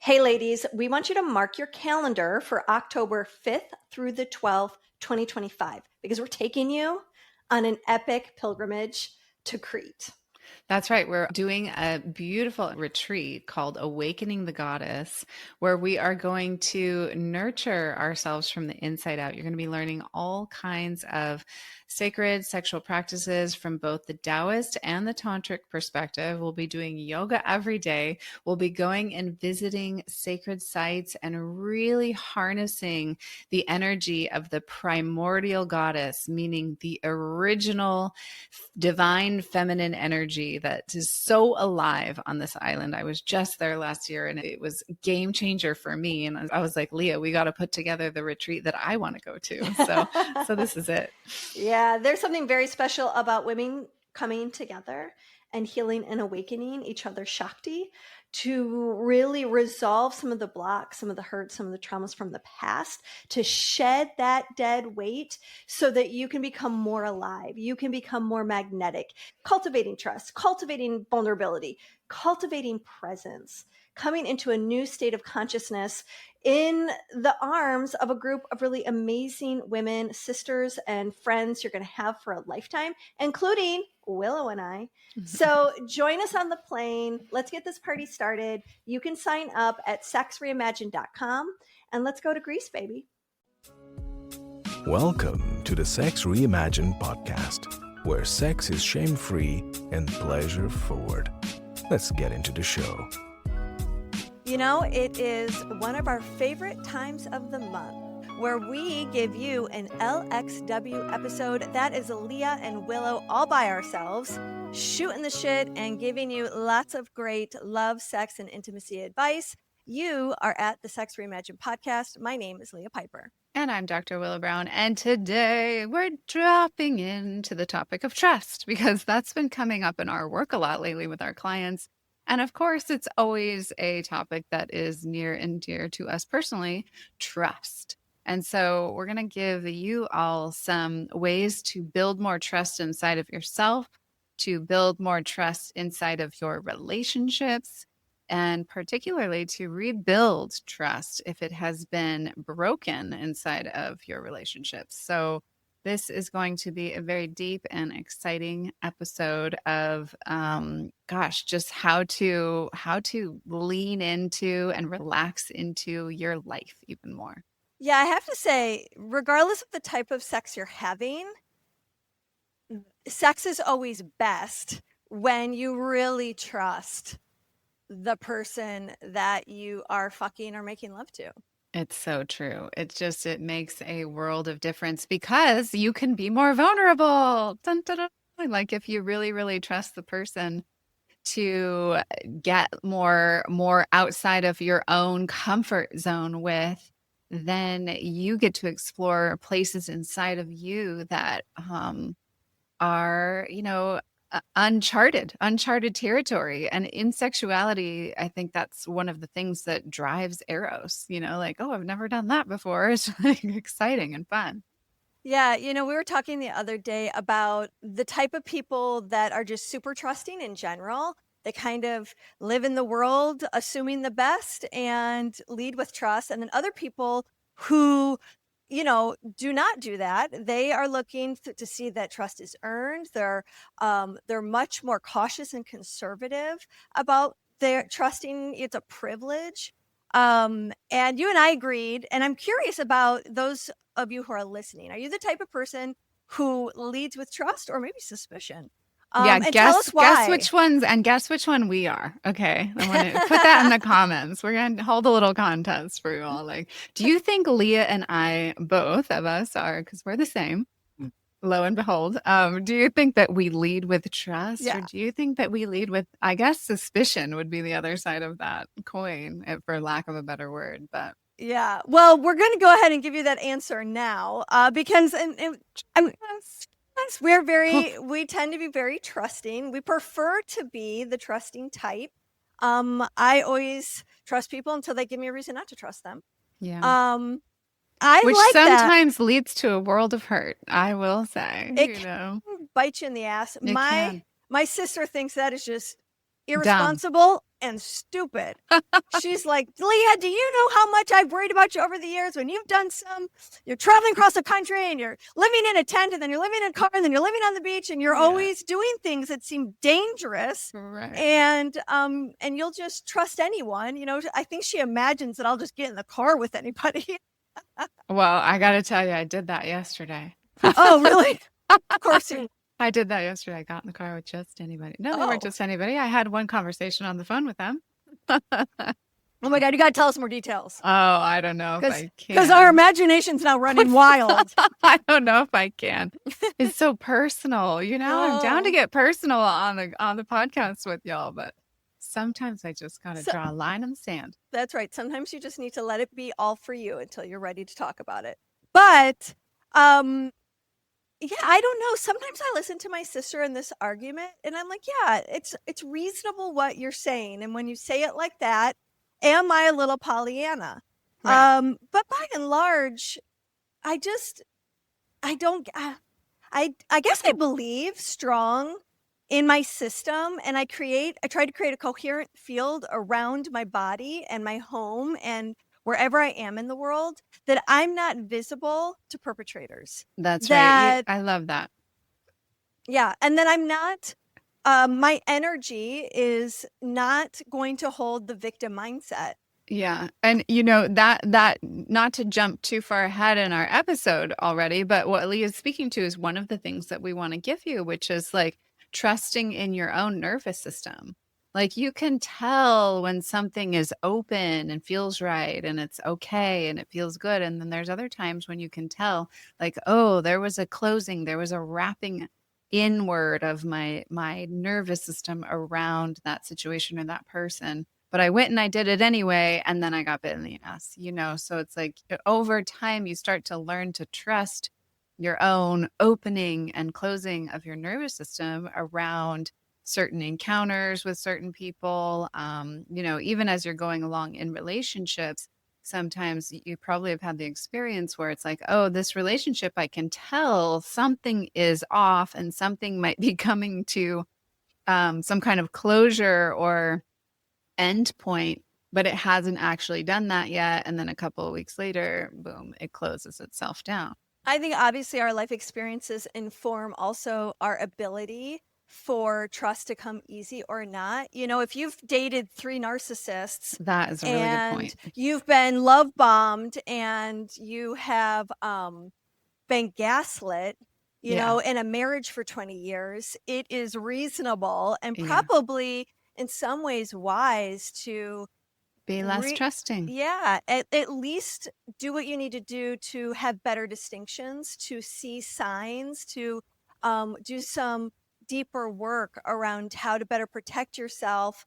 Hey, ladies, we want you to mark your calendar for October 5th through the 12th, 2025, because we're taking you on an epic pilgrimage to Crete. That's right. We're doing a beautiful retreat called Awakening the Goddess, where we are going to nurture ourselves from the inside out. You're going to be learning all kinds of sacred sexual practices from both the Taoist and the Tantric perspective. We'll be doing yoga every day. We'll be going and visiting sacred sites and really harnessing the energy of the primordial goddess, meaning the original divine feminine energy that is so alive on this island. I was just there last year and it was a game changer for me. And I was like, Leah, we got to put together the retreat that I want to go to. So this is it. Yeah, there's something very special about women coming together and healing and awakening each other's Shakti to really resolve some of the blocks, some of the hurts, some of the traumas from the past, to shed that dead weight so that you can become more alive. You can become more magnetic, cultivating trust, cultivating vulnerability, cultivating presence, coming into a new state of consciousness in the arms of a group of really amazing women, sisters, and friends you're going to have for a lifetime, including Willow and I. So join us on the plane. Let's get this party started. You can sign up at sexreimagined.com and let's go to Greece, baby. Welcome to the Sex Reimagined podcast, where sex is shame-free and pleasure-forward. Let's get into the show. You know, it is one of our favorite times of the month where we give you an LXW episode. That is Leah and Willow all by ourselves, shooting the shit and giving you lots of great love, sex, and intimacy advice. You are at the Sex Reimagined podcast. My name is Leah Piper. And I'm Dr. Willow Brown. And today we're dropping into the topic of trust because that's been coming up in our work a lot lately with our clients. And of course, it's always a topic that is near and dear to us personally, trust. And so we're going to give you all some ways to build more trust inside of yourself, to build more trust inside of your relationships, and particularly to rebuild trust if it has been broken inside of your relationships. So this is going to be a very deep and exciting episode of, just how to lean into and relax into your life even more. Yeah, I have to say, regardless of the type of sex you're having, sex is always best when you really trust the person that you are fucking or making love to. It's so true. It makes a world of difference because you can be more vulnerable. Dun, dun, dun. Like if you really, really trust the person to get more outside of your own comfort zone with, then you get to explore places inside of you that are, uncharted territory. And in sexuality, I think that's one of the things that drives Eros, like, oh, I've never done that before. It's like exciting and fun. Yeah, we were talking the other day about the type of people that are just super trusting in general. They kind of live in the world assuming the best and lead with trust. And then other people who do not do that. They are looking to see that trust is earned. They're much more cautious and conservative about their trusting. It's a privilege. And you and I agreed. And I'm curious about those of you who are listening. Are you the type of person who leads with trust or maybe suspicion? Yeah, and tell us why. Guess which one we are. Okay. I want to put that in the comments. We're going to hold a little contest for you all. Like, do you think Leah and I, both of us are, because we're the same, lo and behold, do you think that we lead with trust? Yeah. Or do you think that we lead with, I guess, suspicion would be the other side of that coin, for lack of a better word, but. Yeah. Well, we're going to go ahead and give you that answer now, because we tend to be very trusting. We prefer to be the trusting type. I always trust people until they give me a reason not to trust them. Yeah. Which like sometimes leads to a world of hurt, I will say. It can bite you in the ass. My sister thinks that is just irresponsible. and stupid. She's like, Leah, do you know how much I've worried about you over the years when you've done you're traveling across the country and you're living in a tent and then you're living in a car and then you're living on the beach and you're always doing things that seem dangerous. Right. And you'll just trust anyone. I think she imagines that I'll just get in the car with anybody. Well, I got to tell you, I did that yesterday. Oh, really? Of course. I did that yesterday. I got in the car with just anybody. No, they weren't just anybody. I had one conversation on the phone with them. Oh my God, you got to tell us more details. Oh, I don't know if I can. Because our imagination's now running wild. I don't know if I can. It's so personal. I'm down to get personal on the podcast with y'all, but sometimes I just got to draw a line in the sand. That's right. Sometimes you just need to let it be all for you until you're ready to talk about it. But, yeah, I don't know. Sometimes I listen to my sister in this argument and I'm like, yeah, it's reasonable what you're saying. And when you say it like that, am I a little Pollyanna? Right. But by and large, I guess I believe strong in my system, and I try to create a coherent field around my body and my home and wherever I am in the world, that I'm not visible to perpetrators. That's right. I love that. Yeah. And then I'm not, my energy is not going to hold the victim mindset. Yeah. And that not to jump too far ahead in our episode already, but what Leah is speaking to is one of the things that we want to give you, which is like trusting in your own nervous system. Like you can tell when something is open and feels right and it's okay and it feels good. And then there's other times when you can tell like, oh, there was a closing, there was a wrapping inward of my nervous system around that situation or that person. But I went and I did it anyway. And then I got bit in the ass, so it's like over time, you start to learn to trust your own opening and closing of your nervous system around certain encounters with certain people. Even as you're going along in relationships, sometimes you probably have had the experience where it's like, oh, this relationship, I can tell something is off and something might be coming to some kind of closure or end point, but it hasn't actually done that yet. And then a couple of weeks later, boom, it closes itself down. I think obviously our life experiences inform also our ability for trust to come easy or not. If you've dated 3 narcissists, that is a really good point. You've been love bombed and you have been gaslit, in a marriage for 20 years, it is reasonable and probably in some ways wise to be less trusting. Yeah. At least do what you need to do to have better distinctions, to see signs, to do some deeper work around how to better protect yourself.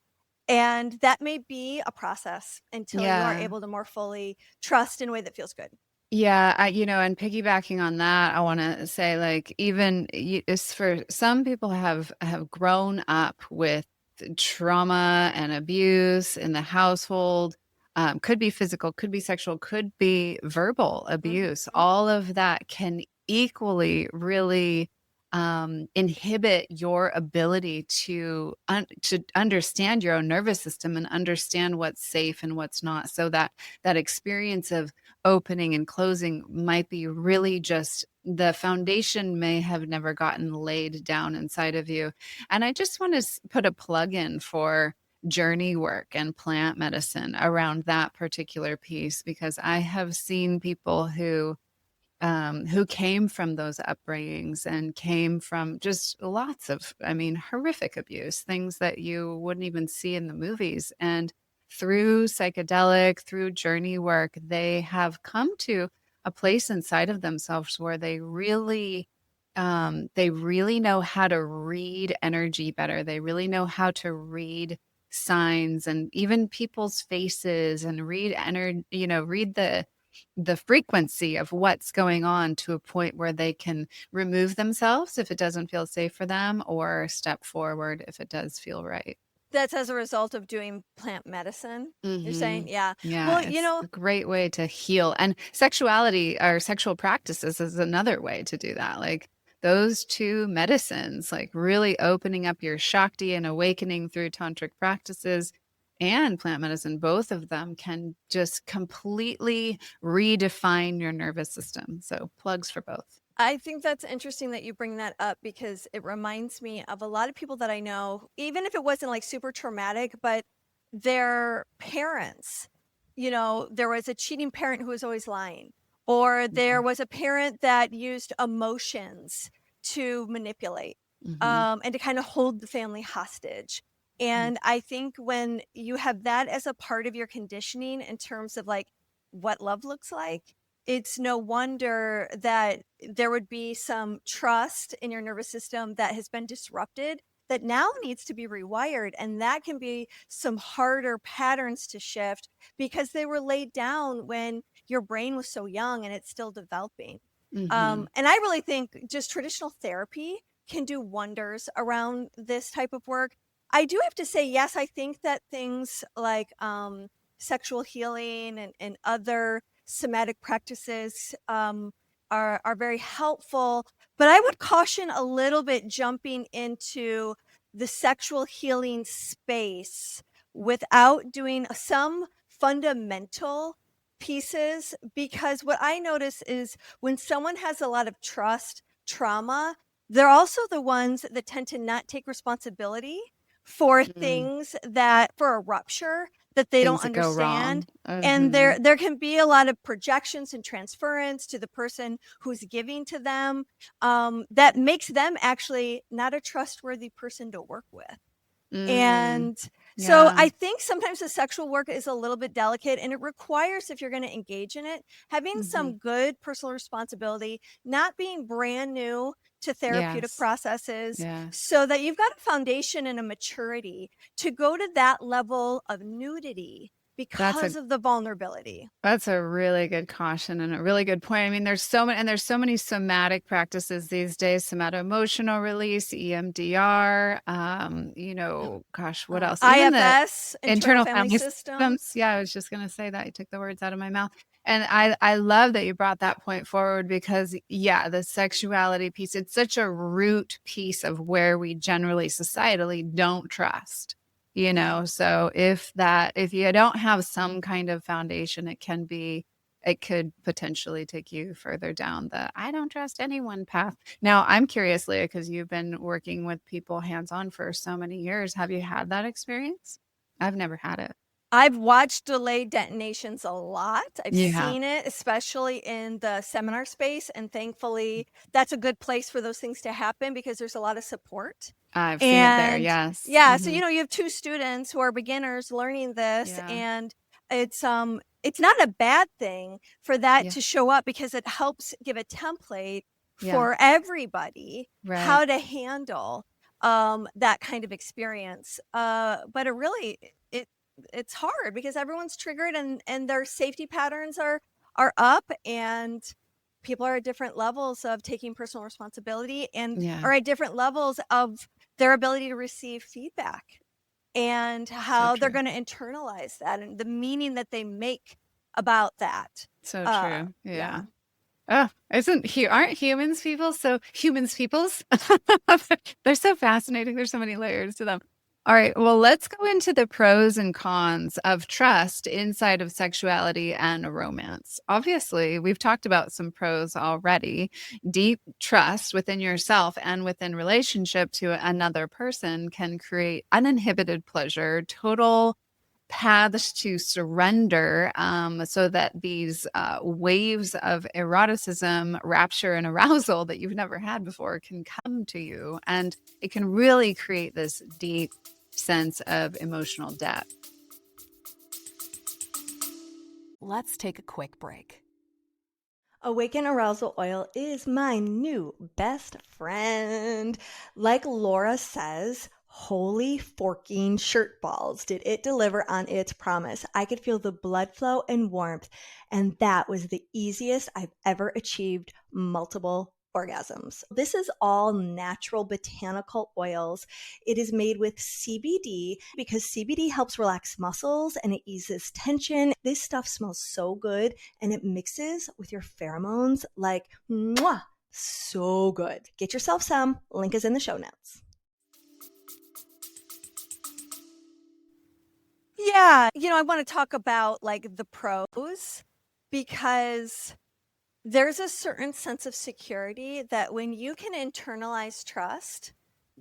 And that may be a process until you are able to more fully trust in a way that feels good. Yeah. And piggybacking on that, I want to say like, even it's for some people have grown up with trauma and abuse in the household. Could be physical, could be sexual, could be verbal abuse. Mm-hmm. All of that can equally really inhibit your ability to understand your own nervous system and understand what's safe and what's not. So that experience of opening and closing might be really just the foundation may have never gotten laid down inside of you. And I just want to put a plug in for journey work and plant medicine around that particular piece, because I have seen people who came from those upbringings and came from just lots of, horrific abuse, things that you wouldn't even see in the movies. And through psychedelic, through journey work, they have come to a place inside of themselves where they really know how to read energy better. They really know how to read signs and even people's faces and read the frequency of what's going on to a point where they can remove themselves if it doesn't feel safe for them or step forward if it does feel right. That's as a result of doing plant medicine, you're saying? Yeah. Yeah. Well, it's a great way to heal. And sexuality or sexual practices is another way to do that. Like those two medicines, like really opening up your Shakti and awakening through tantric practices, and plant medicine, both of them can just completely redefine your nervous system. So plugs for both. I think that's interesting that you bring that up because it reminds me of a lot of people that I know, even if it wasn't like super traumatic, but their parents, there was a cheating parent who was always lying, or there was a parent that used emotions to manipulate, and to kind of hold the family hostage. And I think when you have that as a part of your conditioning in terms of like what love looks like, it's no wonder that there would be some trust in your nervous system that has been disrupted that now needs to be rewired. And that can be some harder patterns to shift because they were laid down when your brain was so young and it's still developing. And I really think just traditional therapy can do wonders around this type of work. I do have to say, yes, I think that things like sexual healing and other somatic practices are very helpful, but I would caution a little bit jumping into the sexual healing space without doing some fundamental pieces, because what I notice is when someone has a lot of trust trauma, they're also the ones that tend to not take responsibility for things that, for a rupture that they Things don't that go wrong. understand. And there can be a lot of projections and transference to the person who's giving to them, that makes them actually not a trustworthy person to work with. And so Yeah. I think sometimes the sexual work is a little bit delicate, and it requires, if you're going to engage in it, having some good personal responsibility, not being brand new to therapeutic Yes. processes, Yes. so that you've got a foundation and a maturity to go to that level of nudity because of the vulnerability. That's a really good caution and a really good point. I mean, there's so many somatic practices these days: somato-emotional release, EMDR, gosh, what else? Even IFS, the internal family systems. Yeah, I was just going to say that. You took the words out of my mouth. And I love that you brought that point forward because, yeah, the sexuality piece, it's such a root piece of where we generally societally don't trust. So if you don't have some kind of foundation, it could potentially take you further down the I don't trust anyone path. Now, I'm curious, Leah, because you've been working with people hands-on for so many years. Have you had that experience? I've never had it. I've watched delayed detonations a lot. I've You have. seen it, especially in the seminar space. And thankfully, that's a good place for those things to happen because there's a lot of support. I've seen it there, yes. Yeah, so you have two students who are beginners learning this, Yeah. and it's not a bad thing for that to show up because it helps give a template for everybody how to handle that kind of experience. But it really it's hard because everyone's triggered and their safety patterns are up, and people are at different levels of taking personal responsibility and are at different levels of their ability to receive feedback and how they're going to internalize that and the meaning that they make about that. So true. Yeah. Oh, aren't humans people? So humans peoples, they're so fascinating. There's so many layers to them. All right. Well, let's go into the pros and cons of trust inside of sexuality and romance. Obviously, we've talked about some pros already. Deep trust within yourself and within relationship to another person can create uninhibited pleasure, total paths to surrender, so that these waves of eroticism, rapture, and arousal that you've never had before can come to you. And it can really create this deep sense of emotional depth. Let's take a quick break. Awaken Arousal Oil is my new best friend. Like Laura says, holy forking shirt balls, did it deliver on its promise. I could feel the blood flow and warmth, and that was the easiest I've ever achieved multiple orgasms. This is all natural botanical oils. It is made with CBD because CBD helps relax muscles and it eases tension. This stuff smells so good and it mixes with your pheromones like mwah, so good. Get yourself some. Link is in the show notes. Yeah, I want to talk about like the pros, because there's a certain sense of security that when you can internalize trust,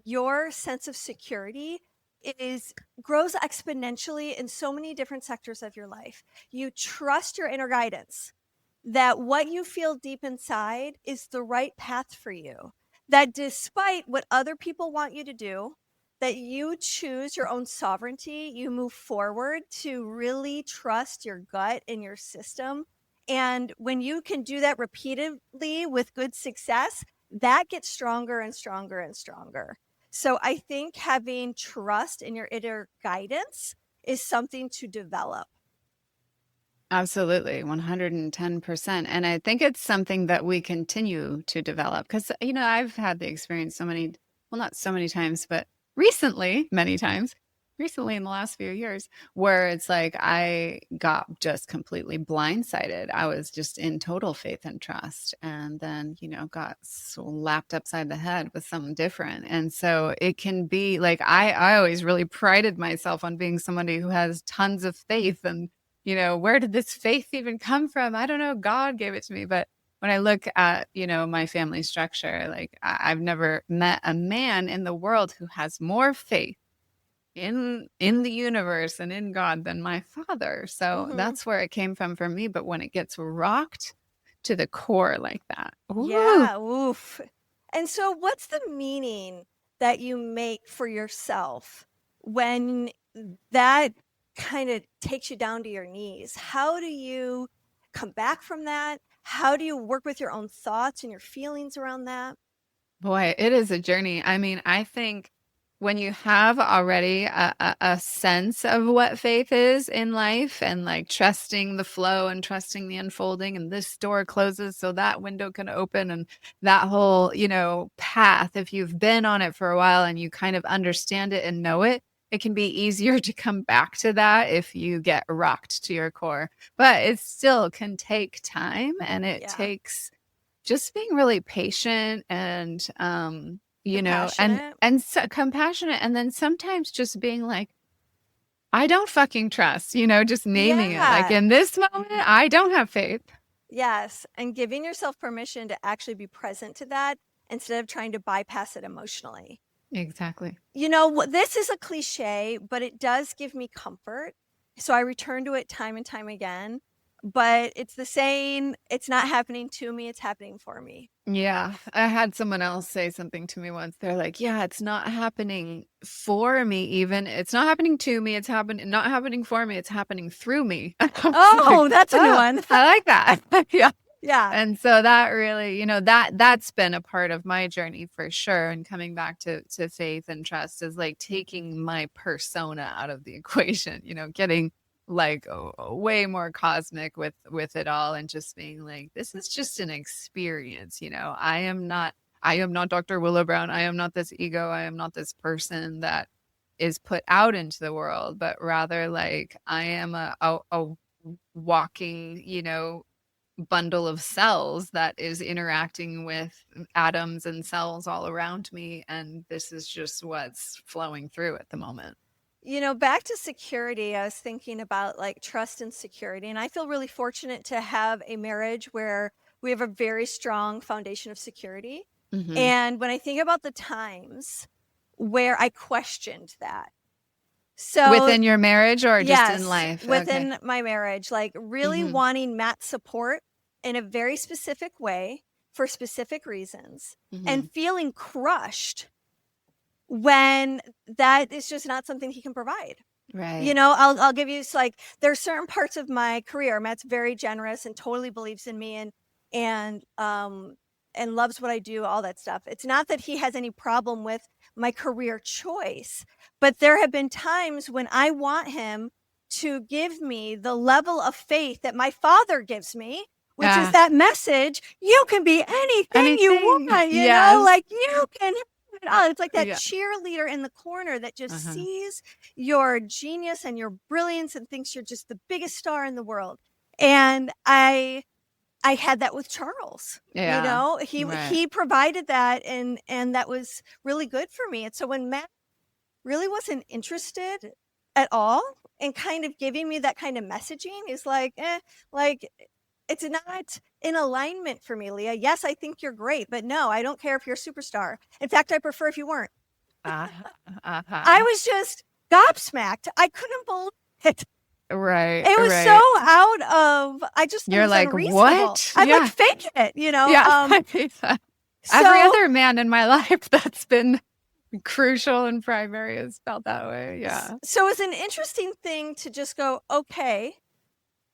your sense of security is grows exponentially in so many different sectors of your life. You trust your inner guidance that what you feel deep inside is the right path for you. That despite what other people want you to do, that you choose your own sovereignty, you move forward to really trust your gut and your system. And when you can do that repeatedly with good success, that gets stronger and stronger and stronger. So I think having trust in your inner guidance is something to develop. Absolutely, 110%. And I think it's something that we continue to develop because, I've had the experience so many, well, not so many times, but many times, recently in the last few years, where it's like I got just completely blindsided. I was just in total faith and trust, and then, got slapped upside the head with something different. And so it can be like, I always really prided myself on being somebody who has tons of faith and where did this faith even come from? I don't know. God gave it to me. But when I look at, my family structure, like I've never met a man in the world who has more faith in the universe and in God than my father. So that's where it came from for me. But when it gets rocked to the core like that, yeah, oof. And so what's the meaning that you make for yourself when that kind of takes you down to your knees? How do you come back from that? How do you work with your own thoughts and your feelings around that? Boy, it is a journey. I mean, I think when you have already a sense of what faith is in life and like trusting the flow and trusting the unfolding, and this door closes so that window can open, and that whole, path, if you've been on it for a while and you kind of understand it and know it, it can be easier to come back to that if you get rocked to your core. But it still can take time, and it takes just being really patient and Compassionate. and so compassionate, and then sometimes just being like, I don't fucking trust, just naming it. Like Yeah. in this moment, I don't have faith. Yes. And giving yourself permission to actually be present to that instead of trying to bypass it emotionally. Exactly. This is a cliche, but it does give me comfort. So I return to it time and time again. But it's the saying, it's not happening to me, it's happening for me. Yeah. I had someone else say something to me once. They're like, yeah, it's not happening for me even. It's not happening to me. It's not happening for me. It's happening through me. Oh, that's a new one. I like that. Yeah. Yeah. And so that really, that's been a part of my journey for sure. And coming back to faith and trust is like taking my persona out of the equation, getting like way more cosmic with it all, and just being like, this is just an experience. I am not Dr. Willow Brown. I am not this ego. I am not this person that is put out into the world, but rather like I am a walking, bundle of cells that is interacting with atoms and cells all around me, and this is just what's flowing through at the moment. Back to security, I was thinking about like trust and security, and I feel really fortunate to have a marriage where we have a very strong foundation of security. And when I think about the times where I questioned that, so within your marriage or just yes, in life? within my marriage, like really wanting Matt's support in a very specific way for specific reasons, and feeling crushed when that is just not something he can provide. Right. I'll give you like, there's certain parts of my career. Matt's very generous and totally believes in me and loves what I do, all that stuff. It's not that he has any problem with my career choice, but there have been times when I want him to give me the level of faith that my father gives me, which is that message, you can be anything you want, like you can. It's like that cheerleader in the corner that just sees your genius and your brilliance and thinks you're just the biggest star in the world. And I had that with Charles. He provided that, and that was really good for me. And so when Matt really wasn't interested at all and kind of giving me that kind of messaging is like, like it's not in alignment for me, Leah. Yes, I think you're great, but no, I don't care if you're a superstar. In fact, I prefer if you weren't. I was just gobsmacked. I couldn't believe it. Right. It was right. so out of, I just thought You're it was like, unreasonable. what? I'm Yeah. like, fake it, you know? Yeah. I hate that. So, Every other man in my life that's been crucial and primary has felt that way. Yeah. So it's an interesting thing to just go, okay.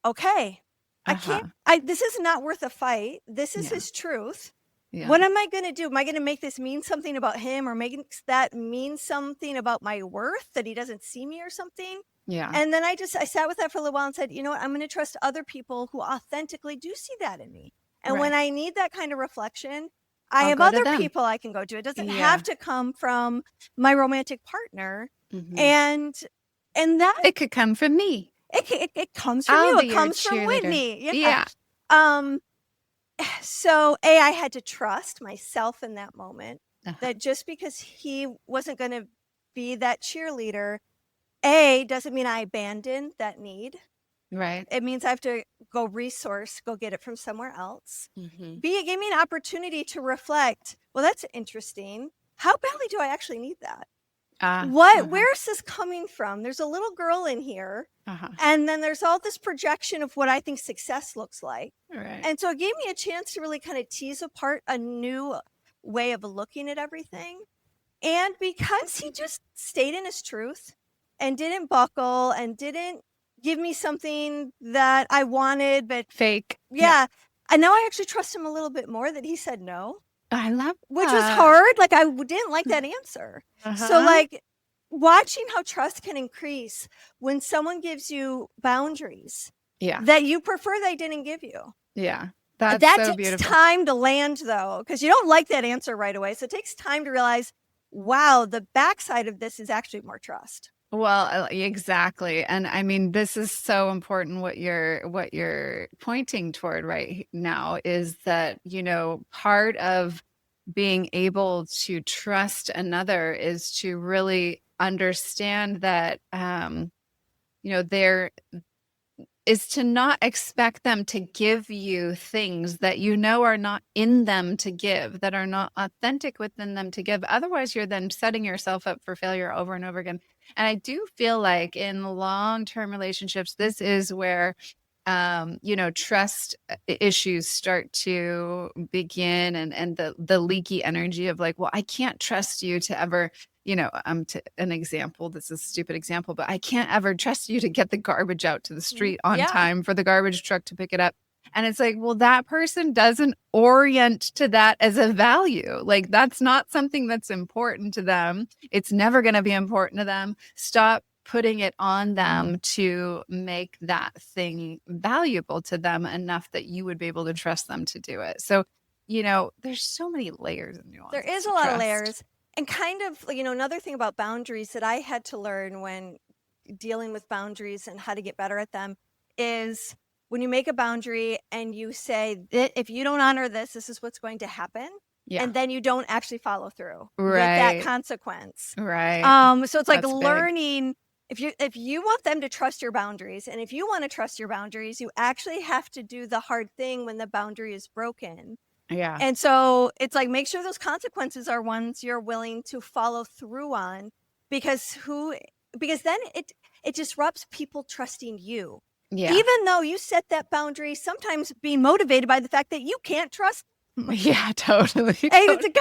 I can't, this is not worth a fight. This is Yeah. his truth. Yeah. What am I going to do? Am I going to make this mean something about him, or make that mean something about my worth, that he doesn't see me or something? Yeah. And then I sat with that for a little while and said, you know what? I'm going to trust other people who authentically do see that in me. And when I need that kind of reflection, I I'll have go to other them. people I can go to. It doesn't Yeah. have to come from my romantic partner. Mhm. And that It could come from me. it comes from I'll you. be It your comes from cheerleader. Whitney. Yeah. So I had to trust myself in that moment, Uh-huh. that just because he wasn't going to be that cheerleader, doesn't mean I abandoned that need. Right. It means I have to go get it from somewhere else. Mhm. B, it gave me an opportunity to reflect. Well, that's interesting. How badly do I actually need that? Where is this coming from? There's a little girl in here. And then there's all this projection of what I think success looks like. Right. And so it gave me a chance to really kind of tease apart a new way of looking at everything. And because he just stayed in his truth and didn't buckle and didn't give me something that I wanted, but Fake. yeah. And now I actually trust him a little bit more that he said no, I love which that. was hard. Like, I didn't like that answer. So like, watching how trust can increase when someone gives you boundaries Yeah. that you prefer they didn't give you. Yeah. That's That so takes beautiful. time to land, though, because you don't like that answer right away. So it takes time to realize, wow, the backside of this is actually more trust. Well, exactly. And I mean, this is so important. What you're pointing toward right now is that, you know, part of being able to trust another is to really understand that, you know, there is to not expect them to give you things that you know are not in them to give, that are not authentic within them to give. Otherwise, you're then setting yourself up for failure over and over again. And I do feel like in long-term relationships, this is where, you know, trust issues start to begin, and the leaky energy of like, well, I can't trust you to ever, you know, an example, this is a stupid example, but I can't ever trust you to get the garbage out to the street on time for the garbage truck to pick it up. And it's like, well, that person doesn't orient to that as a value. Like, that's not something that's important to them. It's never going to be important to them. Stop putting it on them to make that thing valuable to them enough that you would be able to trust them to do it. So, you know, there's so many layers and nuances. There is a lot of layers. And kind of, you know, another thing about boundaries that I had to learn when dealing with boundaries and how to get better at them is when you make a boundary and you say that if you don't honor this, this is what's going to happen. Yeah. And then you don't actually follow through with Right. that consequence. Right. So it's like That's big. learning, if you want them to trust your boundaries, and if you want to trust your boundaries, you actually have to do the hard thing when the boundary is broken. Yeah. And so it's like, make sure those consequences are ones you're willing to follow through on, because then it disrupts people trusting you. Yeah. Even though you set that boundary, sometimes being motivated by the fact that you can't trust. Yeah, totally. Hey, Totally.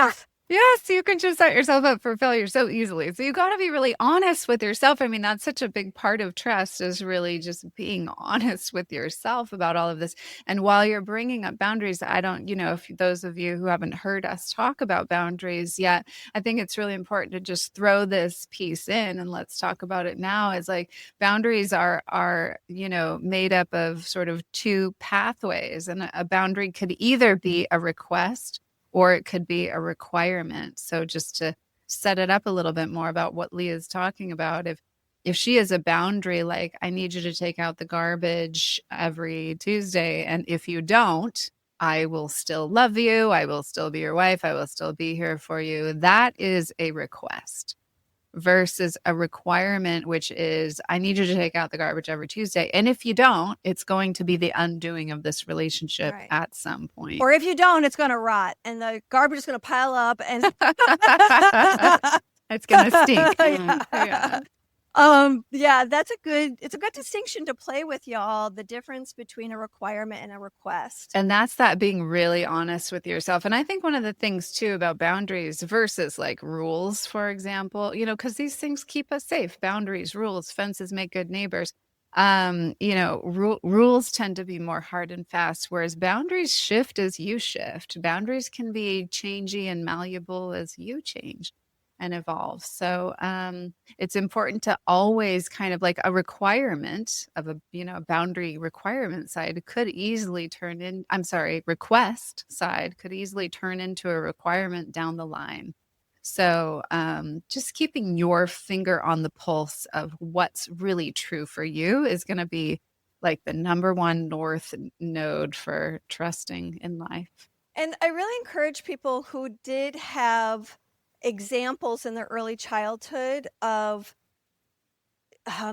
Yes, you can just set yourself up for failure so easily. So you got to be really honest with yourself. I mean, that's such a big part of trust, is really just being honest with yourself about all of this. And while you're bringing up boundaries, I don't, you know, if those of you who haven't heard us talk about boundaries yet, I think it's really important to just throw this piece in, and let's talk about it now. Is like, boundaries are, you know, made up of sort of two pathways, and a boundary could either be a request or it could be a requirement. So just to set it up a little bit more about what Leah's talking about, if she has a boundary, like, I need you to take out the garbage every Tuesday, and if you don't, I will still love you, I will still be your wife, I will still be here for you. That is a request. versus a requirement, which is, I need you to take out the garbage every Tuesday. And if you don't, it's going to be the undoing of this relationship Right. at some point. Or if you don't, it's going to rot and the garbage is going to pile up and It's going to stink. yeah. Yeah, it's a good distinction to play with, y'all, the difference between a requirement and a request. And that's that being really honest with yourself. And I think one of the things too about boundaries versus like rules, for example, because these things keep us safe. Boundaries, rules, fences make good neighbors. Rules tend to be more hard and fast, whereas boundaries shift as you shift. Boundaries can be changey and malleable as you change and evolve. So it's important to always kind of like a requirement of a boundary requirement side could easily request side could easily turn into a requirement down the line. So just keeping your finger on the pulse of what's really true for you is going to be like the number one north node for trusting in life. And I really encourage people who did have examples in their early childhood of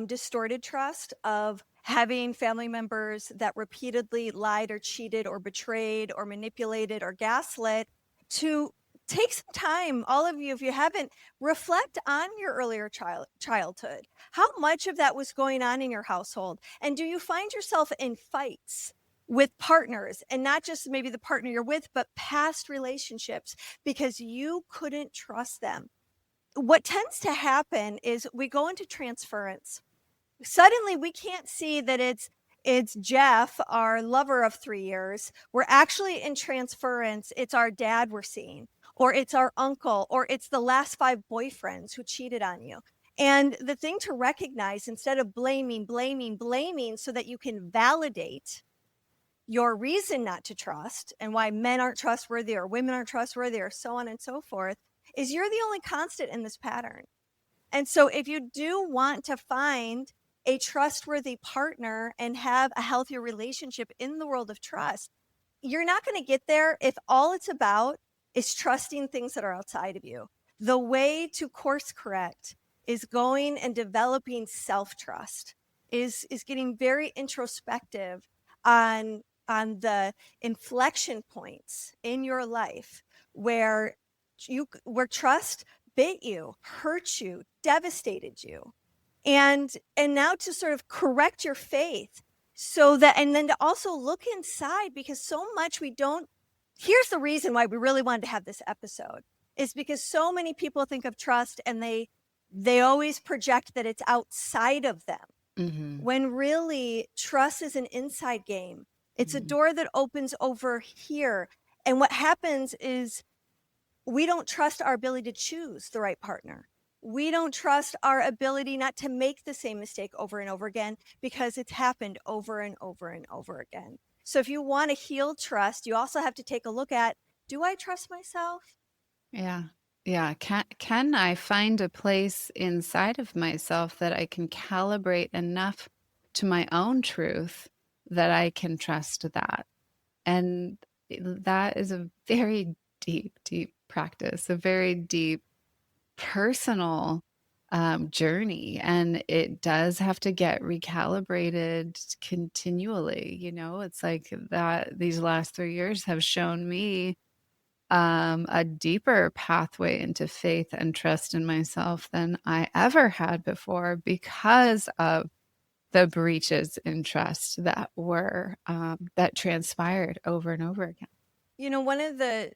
distorted trust, of having family members that repeatedly lied or cheated or betrayed or manipulated or gaslit, to take some time, all of you, if you haven't, reflect on your earlier childhood. How much of that was going on in your household? And do you find yourself in fights with partners, and not just maybe the partner you're with, but past relationships because you couldn't trust them? What tends to happen is we go into transference. Suddenly we can't see that it's Jeff, our lover of 3 years. We're actually in transference. It's our dad we're seeing, or it's our uncle, or it's the last 5 boyfriends who cheated on you. And the thing to recognize, instead of blaming so that you can validate your reason not to trust and why men aren't trustworthy or women aren't trustworthy or so on and so forth, is you're the only constant in this pattern. And so if you do want to find a trustworthy partner and have a healthier relationship in the world of trust, you're not going to get there if all it's about is trusting things that are outside of you. The way to course correct is going and developing self-trust, is getting very introspective on the inflection points in your life where trust bit you, hurt you, devastated you. And now to sort of correct your faith, so that, and then to also look inside, because so much here's the reason why we really wanted to have this episode, is because so many people think of trust and they always project that it's outside of them. Mm-hmm. When really trust is an inside game. It's a door that opens over here. And what happens is we don't trust our ability to choose the right partner. We don't trust our ability not to make the same mistake over and over again, because it's happened over and over and over again. So if you want to heal trust, you also have to take a look at, do I trust myself? Yeah. Yeah. Can I find a place inside of myself that I can calibrate enough to my own truth that I can trust that? And that is a very deep, deep practice, a very deep personal journey. And it does have to get recalibrated continually. It's like that these last 3 years have shown me a deeper pathway into faith and trust in myself than I ever had before, because of the breaches in trust that were that transpired over and over again. One of the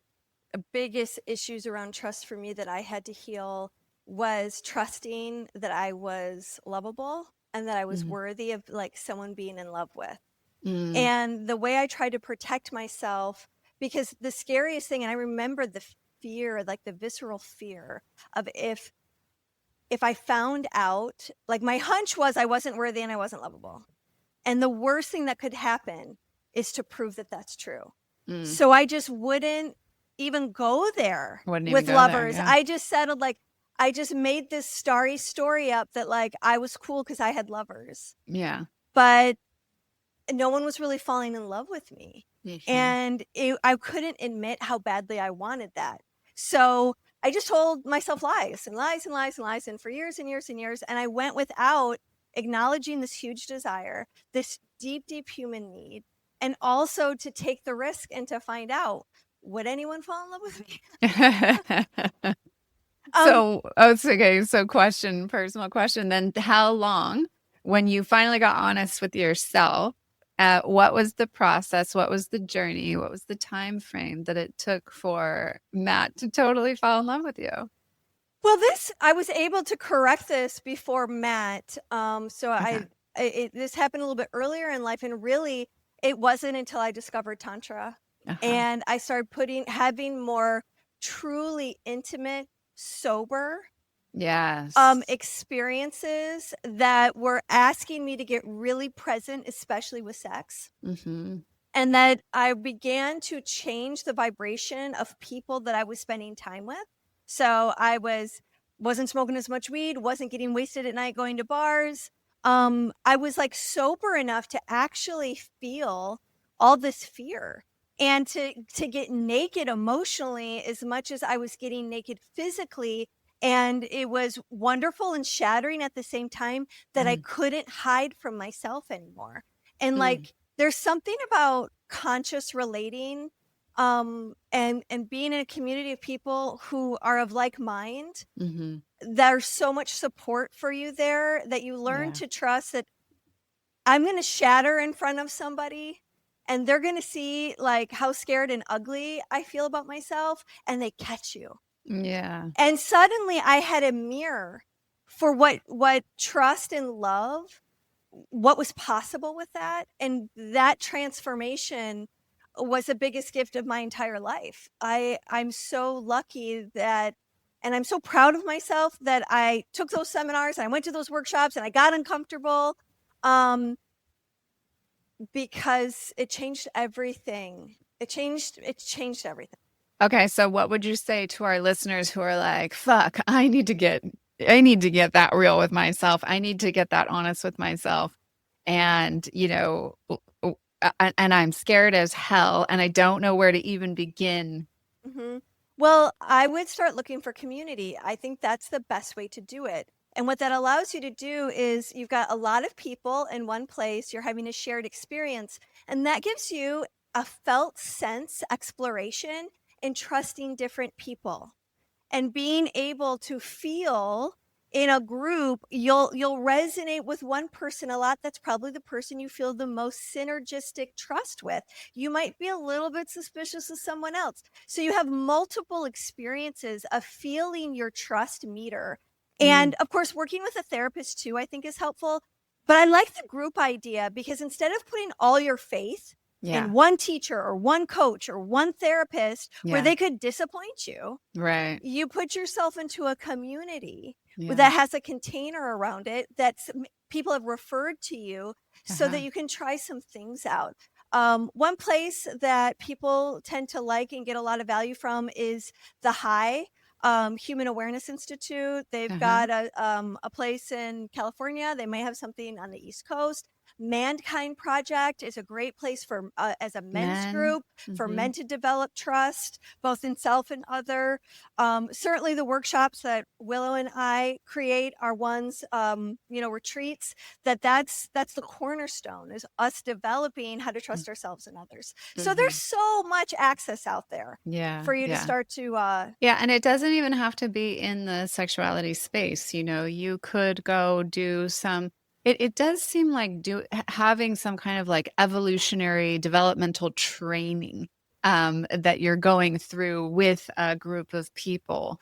biggest issues around trust for me that I had to heal was trusting that I was lovable and that I was worthy of like someone being in love with. And the way I tried to protect myself, because the scariest thing, and I remember the fear, like the visceral fear of if I found out, like my hunch was I wasn't worthy and I wasn't lovable. And the worst thing that could happen is to prove that that's true. So I just wouldn't even go there with lovers. Yeah. I just settled, like, I just made this starry story up that like I was cool because I had lovers. Yeah. But no one was really falling in love with me. And I couldn't admit how badly I wanted that. So I just told myself lies and lies and lies and lies. And for years and years and years. And I went without acknowledging this huge desire, this deep, deep human need, and also to take the risk and to find out, would anyone fall in love with me? So, it's okay. So personal question then, how long, when you finally got honest with yourself, what was the process? What was the journey? What was the time frame that it took for Matt to totally fall in love with you? Well, I was able to correct this before Matt. Okay. This happened a little bit earlier in life, and really, it wasn't until I discovered Tantra, Uh-huh. and I started having more truly intimate, sober Yes. experiences that were asking me to get really present, especially with sex. Mm-hmm. And that I began to change the vibration of people that I was spending time with. So I wasn't smoking as much weed, wasn't getting wasted at night, going to bars. I was like sober enough to actually feel all this fear and to get naked emotionally as much as I was getting naked physically. And it was wonderful and shattering at the same time that I couldn't hide from myself anymore. And like, there's something about conscious relating and being in a community of people who are of like mind. Mm-hmm. There's so much support for you there that you learn Yeah. to trust that I'm going to shatter in front of somebody and they're going to see like how scared and ugly I feel about myself, and they catch you. Yeah. And suddenly I had a mirror for what trust and love, what was possible with that. And that transformation was the biggest gift of my entire life. I'm so lucky that, and I'm so proud of myself that I took those seminars and I went to those workshops and I got uncomfortable, because it changed everything. It changed everything. Okay, so what would you say to our listeners who are like, fuck, I need to get that real with myself. I need to get that honest with myself. And, and I'm scared as hell and I don't know where to even begin. Mm-hmm. Well, I would start looking for community. I think that's the best way to do it. And what that allows you to do is you've got a lot of people in one place, you're having a shared experience, and that gives you a felt sense exploration in trusting different people and being able to feel in a group. You'll resonate with one person a lot. That's probably the person you feel the most synergistic trust with. You might be a little bit suspicious of someone else. So you have multiple experiences of feeling your trust meter. And of course, working with a therapist too, I think is helpful. But I like the group idea because instead of putting all your faith in one teacher or one coach or one therapist where they could disappoint you, Right. you put yourself into a community that has a container around it that people have referred to you so that you can try some things out. One place that people tend to like and get a lot of value from is the High Human Awareness Institute. They've got a place in California. They may have something on the East Coast. Mankind Project is a great place for as a men's group for men to develop trust both in self and other. Certainly the workshops that Willow and I create are ones, retreats that's the cornerstone, is us developing how to trust ourselves and others. So there's so much access out there for you to start to and it doesn't even have to be in the sexuality space. You could go do some. It does seem like having some kind of like evolutionary developmental training that you're going through with a group of people,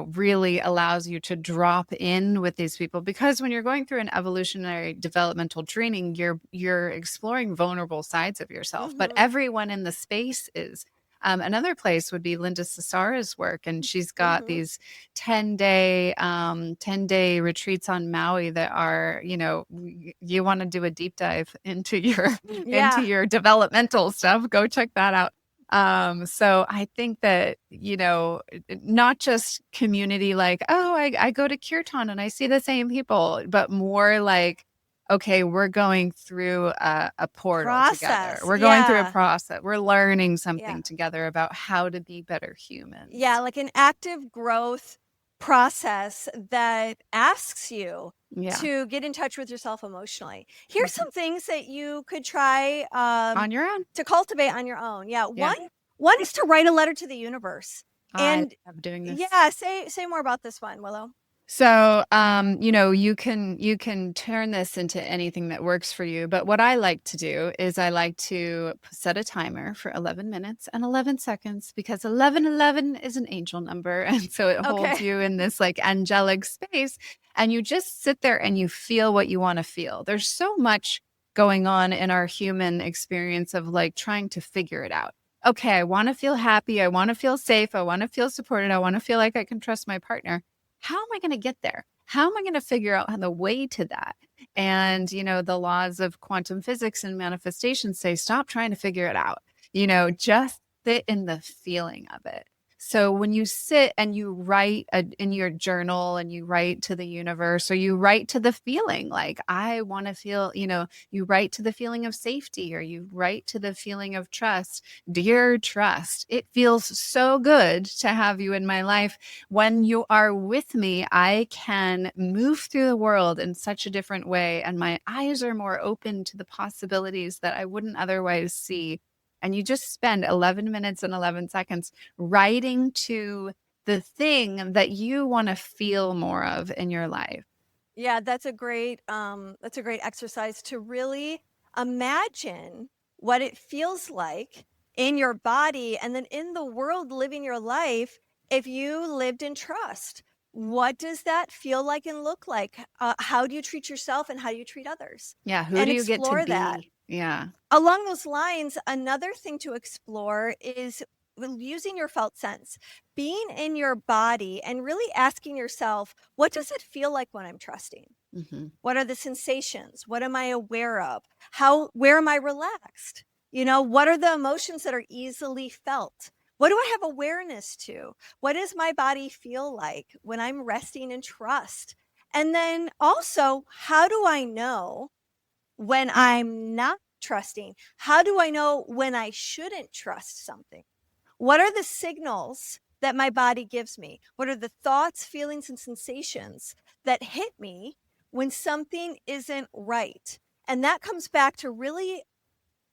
really allows you to drop in with these people, because when you're going through an evolutionary developmental training, you're exploring vulnerable sides of yourself, but everyone in the space is. Another place would be Linda Cesara's work, and she's got these 10-day retreats on Maui that are, you want to do a deep dive into your developmental stuff. Go check that out. So I think that, not just community like, oh, I go to Kirtan and I see the same people, but more like okay, we're going through a portal together. Process. We're going through a Yeah. process. We're learning Yeah. something together about how to be better humans. Yeah, like an active growth process that asks you Yeah. to get in touch with yourself emotionally. Here's some things that you could try On your own. to cultivate on your own. Yeah, Yeah. one is to write a letter to the universe. I And love doing this. yeah, say more about this one, Willow. So, you know, you can turn this into anything that works for you. But what I like to do is I like to set a timer for 11 minutes and 11 seconds because 1111 is an angel number. And so it holds Okay. you in this like angelic space. And you just sit there and you feel what you want to feel. There's so much going on in our human experience of like trying to figure it out. Okay, I want to feel happy. I want to feel safe. I want to feel supported. I want to feel like I can trust my partner. How am I going to get there? How am I going to figure out the way to that? And, you know, the laws of quantum physics and manifestation say, stop trying to figure it out, you know, just sit in the feeling of it. So when you sit and you write in your journal and you write to the universe or you write to the feeling like, I want to feel, you know, you write to the feeling of safety or you write to the feeling of trust. Dear trust, it feels so good to have you in my life. When you are with me, I can move through the world in such a different way. And my eyes are more open to the possibilities that I wouldn't otherwise see. And you just spend 11 minutes and 11 seconds writing to the thing that you want to feel more of in your life. Yeah, that's a great exercise to really imagine what it feels like in your body and then in the world living your life if you lived in trust. What does that feel like and look like? How do you treat yourself and how do you treat others? Yeah, who And do you get to explore be? that. Yeah. Along those lines, another thing to explore is using your felt sense, being in your body and really asking yourself, what does it feel like when I'm trusting? Mm-hmm. What are the sensations? What am I aware of? Where am I relaxed? You know, what are the emotions that are easily felt? What do I have awareness to? What does my body feel like when I'm resting in trust? And then also, how do I know when I'm not trusting? How do I know when I shouldn't trust something? What are the signals that my body gives me? What are the thoughts, feelings, and sensations that hit me when something isn't right? And that comes back to really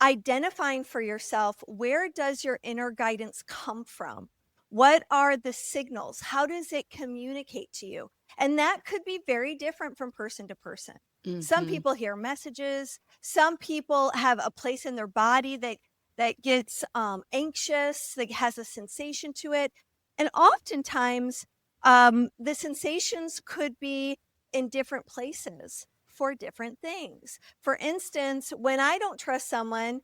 identifying for yourself, where does your inner guidance come from? What are the signals? How does it communicate to you? And that could be very different from person to person. Some Mm-hmm. people hear messages. Some people have a place in their body that gets anxious, that has a sensation to it. And oftentimes, the sensations could be in different places for different things. For instance, when I don't trust someone,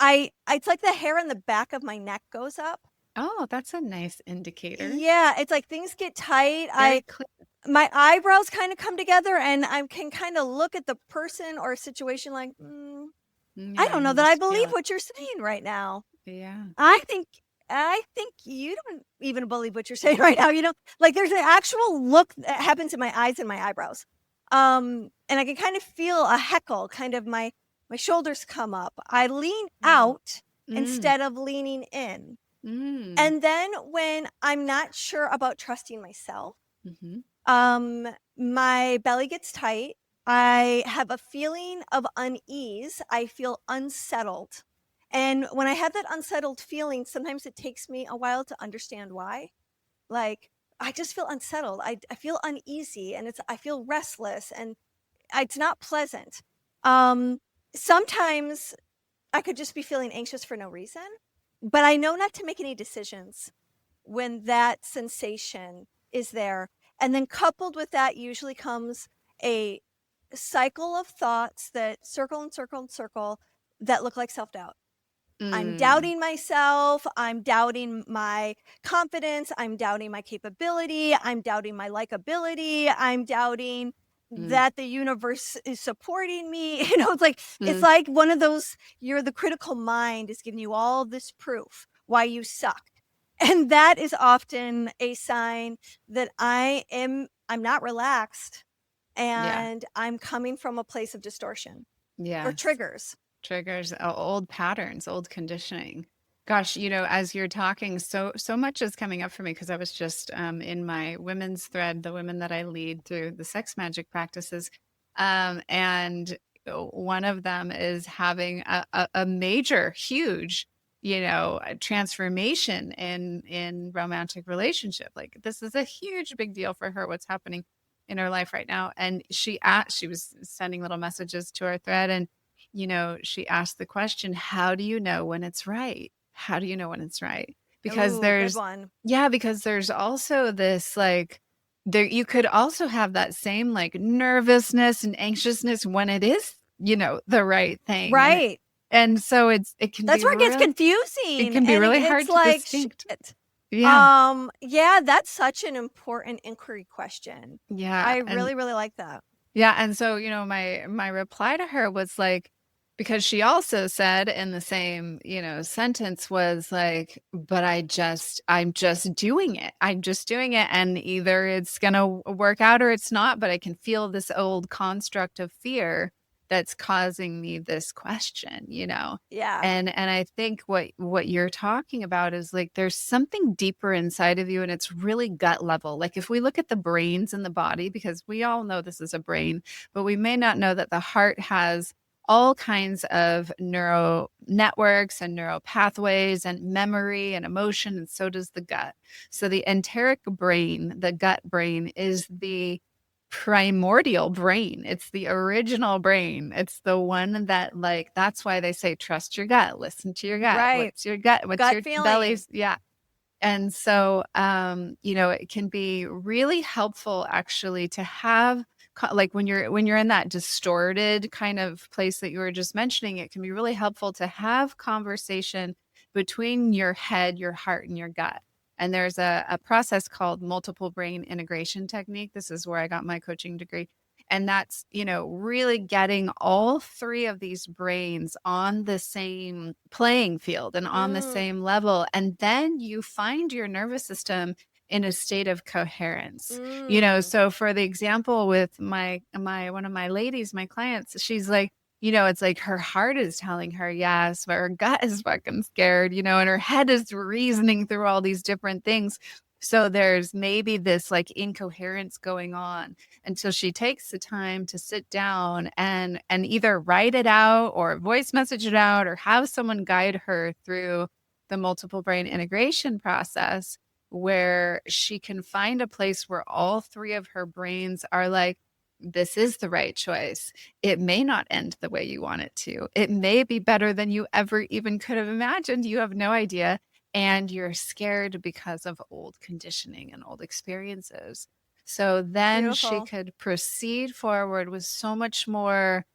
it's like the hair on the back of my neck goes up. Oh, that's a nice indicator. Yeah, it's like things get tight. Very clear. My eyebrows kind of come together and I can kind of look at the person or situation like, I don't know that I believe what you're saying right now. Yeah. I think you don't even believe what you're saying right now. You know, like there's an actual look that happens in my eyes and my eyebrows. And I can kind of feel a heckle, kind of my shoulders come up. I lean out instead of leaning in. And then when I'm not sure about trusting myself, my belly gets tight. I have a feeling of unease. I feel unsettled. And when I have that unsettled feeling, sometimes it takes me a while to understand why. Like, I just feel unsettled. I feel uneasy and I feel restless and it's not pleasant. Sometimes I could just be feeling anxious for no reason, but I know not to make any decisions when that sensation is there. And then coupled with that usually comes a cycle of thoughts that circle and circle and circle that look like self-doubt. I'm doubting myself. I'm doubting my confidence. I'm doubting my capability. I'm doubting my likability. I'm doubting that the universe is supporting me. You know, it's like one of those, the critical mind is giving you all this proof why you suck. And that is often a sign that I'm not relaxed. Yeah. and I'm coming from a place of distortion or Yes. triggers. Triggers, old patterns, old conditioning. Gosh, as you're talking, so much is coming up for me because I was just in my women's thread, the women that I lead through the sex magic practices, and one of them is having a major, huge, transformation in romantic relationship. Like this is a huge, big deal for her. What's happening in her life right now? And she was sending little messages to our thread, and she asked the question, how do you know when it's right? How do you know when it's right? Because Ooh, good one. because there's also this like, you could also have that same like nervousness and anxiousness when it is, the right thing. Right. And so it can That's be where it gets real, confusing. it can be and really it's hard to like, distinct. shit. Yeah. Yeah, that's such an important inquiry question. Yeah. I And really, really like that. yeah, and so, my reply to her was like, because she also said in the same, sentence was like, but I'm just doing it. I'm just doing it. And either it's going to work out or it's not, but I can feel this old construct of fear that's causing me this question, Yeah. And I think what you're talking about is like there's something deeper inside of you, and it's really gut level. Like if we look at the brains in the body, because we all know this is a brain, but we may not know that the heart has all kinds of neural networks and neural pathways and memory and emotion, and so does the gut. So the enteric brain, the gut brain, is the primordial brain. It's the original brain. It's the one that, like, that's why they say trust your gut, listen to your gut. Right. What's your gut? What's Gut your feeling. belly's? Yeah. And so, it can be really helpful actually to have like when you're in that distorted kind of place that you were just mentioning, it can be really helpful to have conversation between your head, your heart, and your gut. And there's a process called multiple brain integration technique. This is where I got my coaching degree. And that's, really getting all three of these brains on the same playing field and on the same level. And then you find your nervous system in a state of coherence. So for the example with my one of my ladies, my clients, she's like, it's like her heart is telling her yes, but her gut is fucking scared, and her head is reasoning through all these different things. So there's maybe this like incoherence going on until she takes the time to sit down and either write it out or voice message it out or have someone guide her through the multiple brain integration process, where she can find a place where all three of her brains are like, this is the right choice. It may not end the way you want it to. It may be better than you ever even could have imagined. You have no idea. And you're scared because of old conditioning and old experiences. So then Beautiful. she could proceed forward with so much more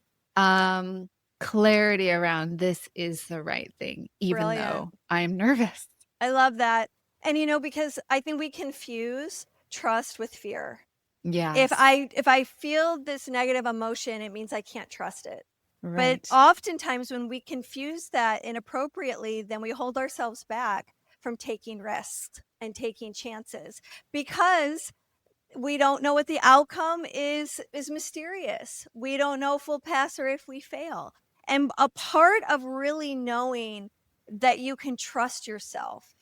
clarity around this is the right thing, even Brilliant. though I'm nervous. I love that. And because I think we confuse trust with fear. Yes. If I feel this negative emotion, it means I can't trust it. Right. But oftentimes when we confuse that inappropriately, then we hold ourselves back from taking risks and taking chances because we don't know what the outcome is mysterious. We don't know if we'll pass or if we fail. And a part of really knowing that you can trust yourself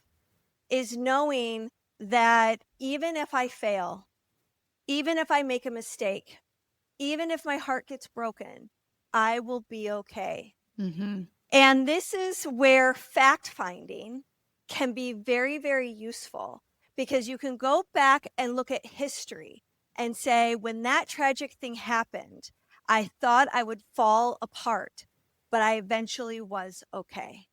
is knowing that even if I fail, even if I make a mistake, even if my heart gets broken, I will be okay. Mm-hmm. And this is where fact finding can be very, very useful because you can go back and look at history and say, when that tragic thing happened, I thought I would fall apart, but I eventually was okay.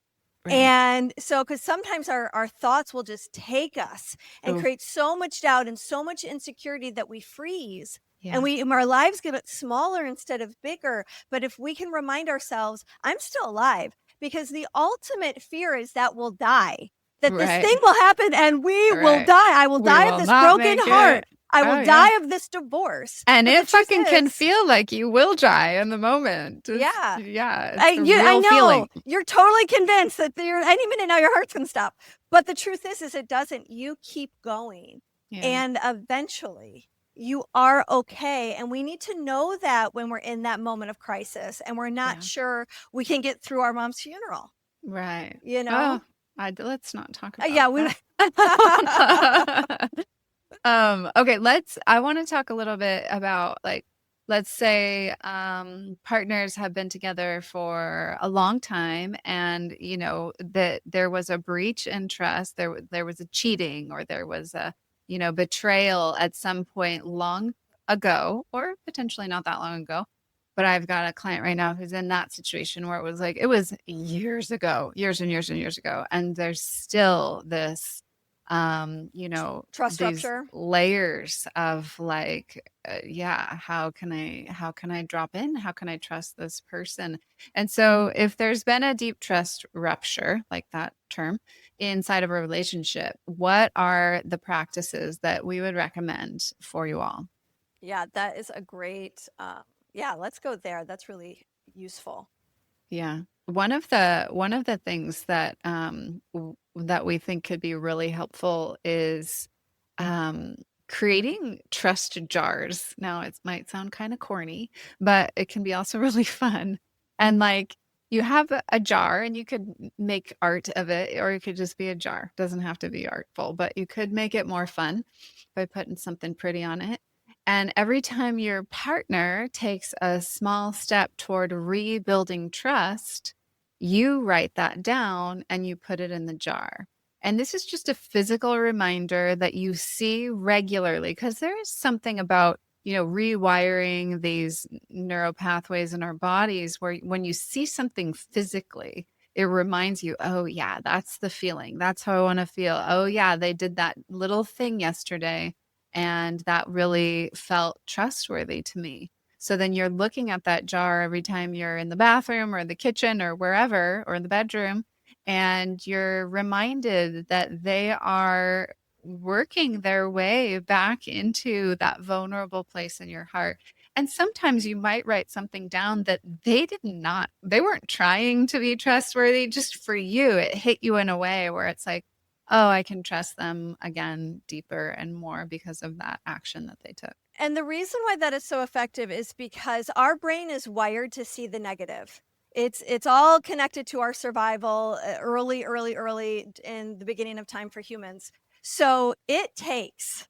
Right. And so, because sometimes our thoughts will just take us and create so much doubt and so much insecurity that we freeze. Yeah. And our lives get smaller instead of bigger. But if we can remind ourselves, I'm still alive, because the ultimate fear is that we'll die, that this thing will happen and we will die. I will die of this broken heart. I will die of this divorce. And but it fucking can feel like you will die in the moment. Yeah. I know. Feeling. You're totally convinced that any minute now your heart's going to stop. But the truth is it doesn't. You keep going. Yeah. And eventually you are okay. And we need to know that when we're in that moment of crisis and we're not Yeah. sure we can get through our mom's funeral, Right. you know? Let's not talk about Yeah, we that. Okay, I want to talk a little bit about, like, let's say partners have been together for a long time, and that there was a breach in trust, there was a cheating, or there was a betrayal at some point long ago, or potentially not that long ago. But I've got a client right now who's in that situation where it was years ago, years and years and years ago, and there's still this trust these rupture. layers of, like, how can I drop in, how can I trust this person? And so if there's been a deep trust rupture, like that term, inside of a relationship, what are the practices that we would recommend for you all? Yeah, that is a great, yeah, let's go there. That's really useful. Yeah. One of the things that that we think could be really helpful is creating trust jars. Now, it might sound kind of corny, but it can be also really fun. And, like, you have a jar, and you could make art of it, or it could just be a jar. It doesn't have to be artful, but you could make it more fun by putting something pretty on it. And every time your partner takes a small step toward rebuilding trust, you write that down and you put it in the jar. And this is just a physical reminder that you see regularly, because there is something about, rewiring these neural pathways in our bodies where when you see something physically, it reminds you, oh, yeah, that's the feeling. That's how I want to feel. Oh, yeah, they did that little thing yesterday, and that really felt trustworthy to me. So then you're looking at that jar every time you're in the bathroom or the kitchen or wherever, or in the bedroom, and you're reminded that they are working their way back into that vulnerable place in your heart. And sometimes you might write something down that they weren't trying to be trustworthy. Just for you, it hit you in a way where it's like, oh, I can trust them again deeper and more because of that action that they took. And the reason why that is so effective is because our brain is wired to see the negative. It's all connected to our survival early in the beginning of time for humans. So it takes,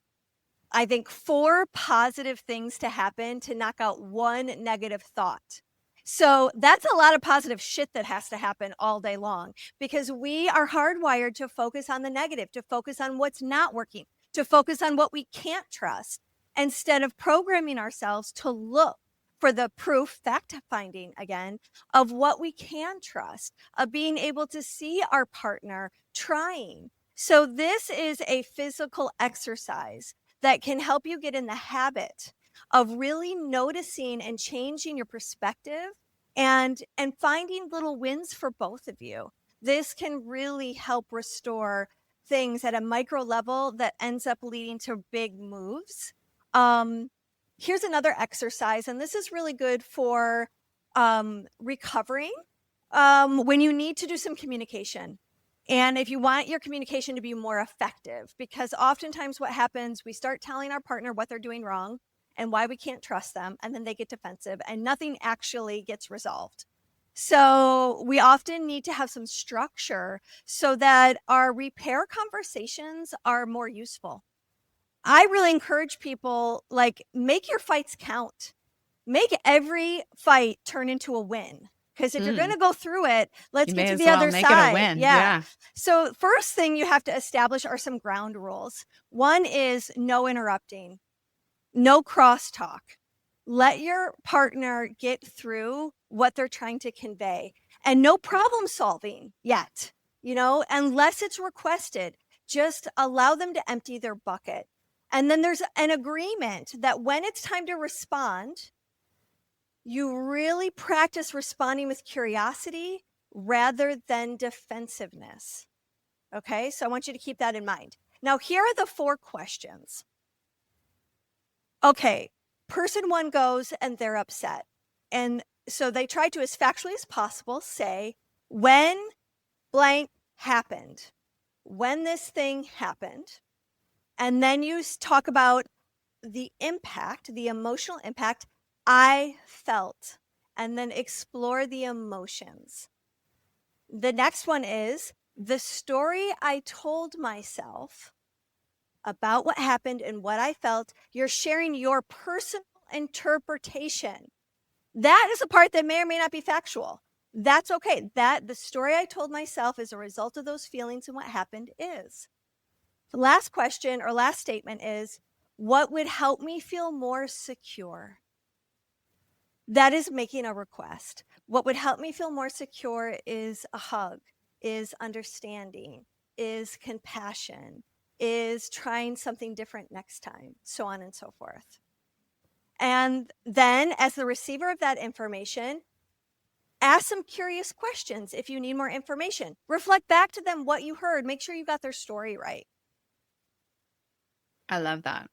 I think, 4 positive things to happen to knock out one negative thought. So that's a lot of positive shit that has to happen all day long, because we are hardwired to focus on the negative, to focus on what's not working, to focus on what we can't trust, instead of programming ourselves to look for the proof, fact finding again, of what we can trust, of being able to see our partner trying. So this is a physical exercise that can help you get in the habit of really noticing and changing your perspective and finding little wins for both of you. This can really help restore things at a micro level that ends up leading to big moves. Here's another exercise, and this is really good for recovering when you need to do some communication. And if you want your communication to be more effective, because oftentimes what happens, we start telling our partner what they're doing wrong and why we can't trust them, and then they get defensive and nothing actually gets resolved. So we often need to have some structure so that our repair conversations are more useful. I really encourage people, like, make your fights count. Make every fight turn into a win. Because if you're going to go through it, let's get to the other make side. It a win. Yeah. So first thing you have to establish are some ground rules. One is no interrupting, no crosstalk. Let your partner get through what they're trying to convey, and no problem solving yet, unless it's requested. Just allow them to empty their bucket. And then there's an agreement that when it's time to respond, you really practice responding with curiosity rather than defensiveness. Okay, so I want you to keep that in mind. Now, here are the 4 questions. Okay, person 1 goes and they're upset. And so they try to, as factually as possible, say, when blank happened, when this thing happened. And then you talk about the impact, the emotional impact I felt, and then explore the emotions. The next one is the story I told myself about what happened and what I felt. You're sharing your personal interpretation. That is a part that may or may not be factual. That's okay. That the story I told myself as a result of those feelings and what happened is. The last question or last statement is, what would help me feel more secure? That is making a request. What would help me feel more secure is a hug, is understanding, is compassion, is trying something different next time, so on and so forth. And then, as the receiver of that information, ask some curious questions if you need more information. Reflect back to them what you heard. Make sure you got their story right. I love that.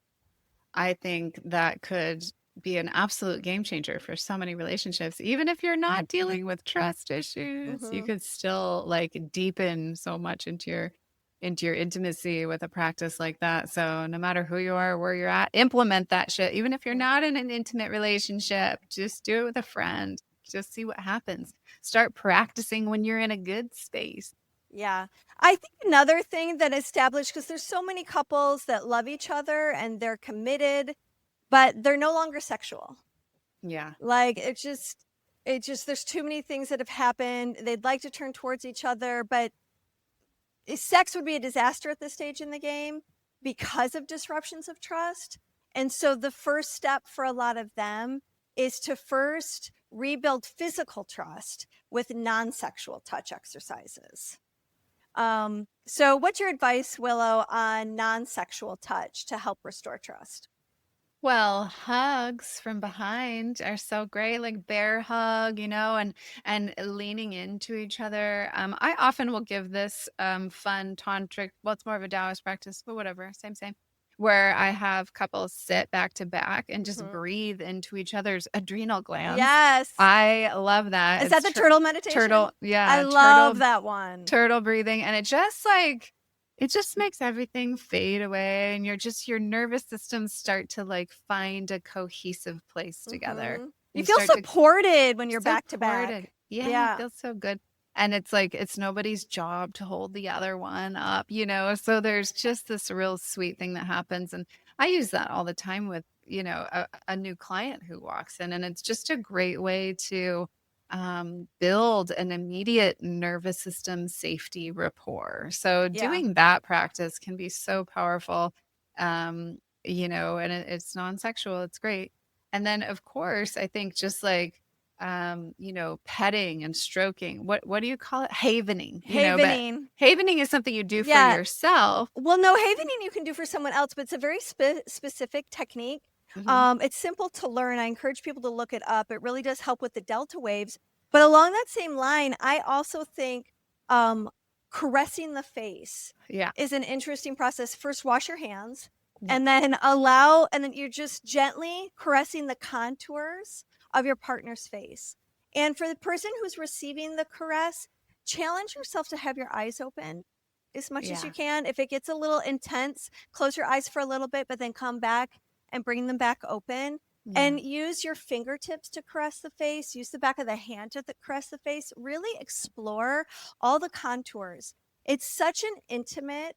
I think that could be an absolute game changer for so many relationships. Even if you're not dealing with trust issues, you could still like deepen so much into your intimacy with a practice like that. So no matter who you are, where you're at, implement that shit. Even if you're not in an intimate relationship, just do it with a friend. Just see what happens. Start practicing when you're in a good space. Yeah. I think another thing that established, because there's so many couples that love each other and they're committed, but they're no longer sexual. Yeah. Like it's just there's too many things that have happened. They'd like to turn towards each other, but sex would be a disaster at this stage in the game because of disruptions of trust. And so the first step for a lot of them is to first rebuild physical trust with non-sexual touch exercises. So what's your advice, Willow, on non-sexual touch to help restore trust? Well, hugs from behind are so great, like bear hug, and leaning into each other. I often will give this fun tantric, well, it's more of a Taoist practice, but whatever, same, where I have couples sit back to back and just breathe into each other's adrenal glands. Yes. I love that. Is that the turtle meditation? Turtle, yeah. I love that one. Turtle breathing, and it just makes everything fade away, and your nervous systems start to like find a cohesive place together. You feel supported when you're back to back. Yeah, it feels so good. And it's like it's nobody's job to hold the other one up, so there's just this real sweet thing that happens. And I use that all the time with a new client who walks in, and it's just a great way to build an immediate nervous system safety rapport. So doing that practice can be so powerful, and it's non-sexual. It's great. And then, of course, I think just like, petting and stroking. What do you call it? Havening. Havening is something you do for yourself. Well, no, havening you can do for someone else, but it's a very specific technique. It's simple to learn. I encourage people to look it up. It really does help with the delta waves. But along that same line, I also think caressing the face is an interesting process. First, wash your hands and then and then you're just gently caressing the contours of your partner's face. And for the person who's receiving the caress, challenge yourself to have your eyes open as much as you can. If it gets a little intense, close your eyes for a little bit, but then come back and bring them back open. And use your fingertips to caress the face. Use the back of the hand to caress the face. Really explore all the contours. It's such an intimate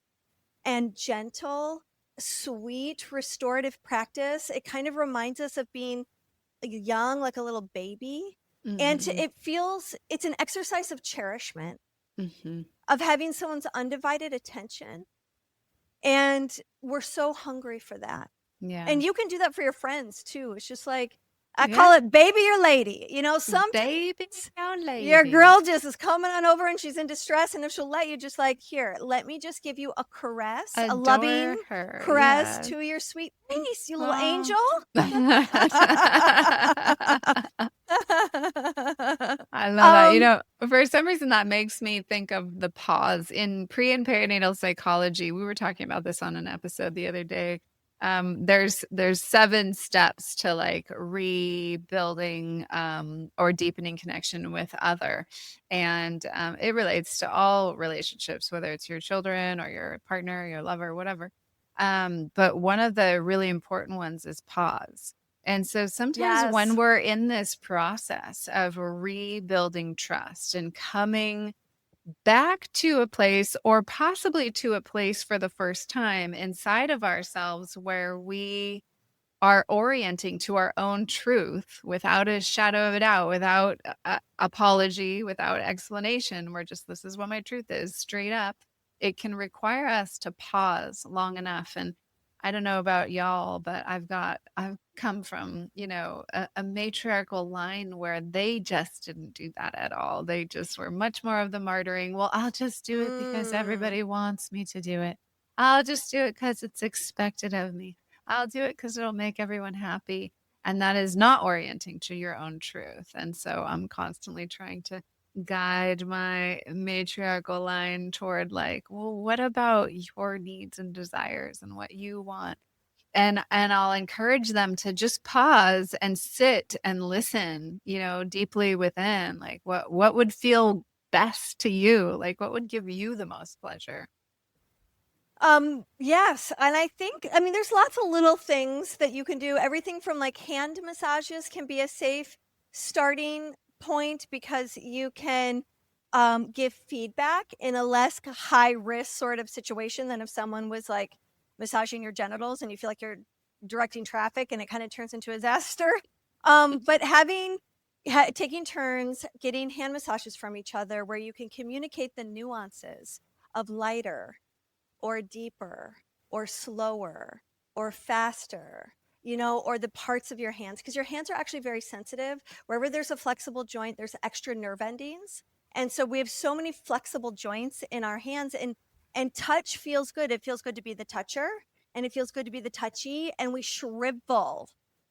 and gentle, sweet, restorative practice. It kind of reminds us of being young, like a little baby. And it's an exercise of cherishment, of having someone's undivided attention. And we're so hungry for that. Yeah. And you can do that for your friends too. It's just like, I call it baby or lady. Sometimes baby or lady. Your girl just is coming on over and she's in distress. And if she'll let you, just like, here, let me just give you a caress, a loving caress to your sweet face, you little angel. I love that. For some reason, that makes me think of the pause in pre and perinatal psychology. We were talking about this on an episode the other day. There's 7 steps to like rebuilding or deepening connection with other, and it relates to all relationships, whether it's your children or your partner, your lover, whatever. But one of the really important ones is pause. And so sometimes Yes. when we're in this process of rebuilding trust and coming back to a place, or possibly to a place for the first time inside of ourselves, where we are orienting to our own truth without a shadow of a doubt, without apology, without explanation. We're just, this is what my truth is, straight up. It can require us to pause long enough. And I don't know about y'all, but I've come from, a matriarchal line where they just didn't do that at all. They just were much more of the martyring. Well, I'll just do it because everybody wants me to do it. I'll just do it because it's expected of me. I'll do it because it'll make everyone happy. And that is not orienting to your own truth. And so I'm constantly trying to guide my matriarchal line toward, like, well, what about your needs and desires and what you want? And I'll encourage them to just pause and sit and listen, deeply within, like what would feel best to you? Like, what would give you the most pleasure? Yes. And there's lots of little things that you can do. Everything from like hand massages can be a safe starting point, because you can give feedback in a less high risk sort of situation than if someone was like massaging your genitals and you feel like you're directing traffic and it kind of turns into a disaster. But taking turns getting hand massages from each other, where you can communicate the nuances of lighter or deeper or slower or faster, or the parts of your hands, because your hands are actually very sensitive. Wherever there's a flexible joint, there's extra nerve endings. And so we have so many flexible joints in our hands, and touch feels good. It feels good to be the toucher, and it feels good to be the touchy, and we shrivel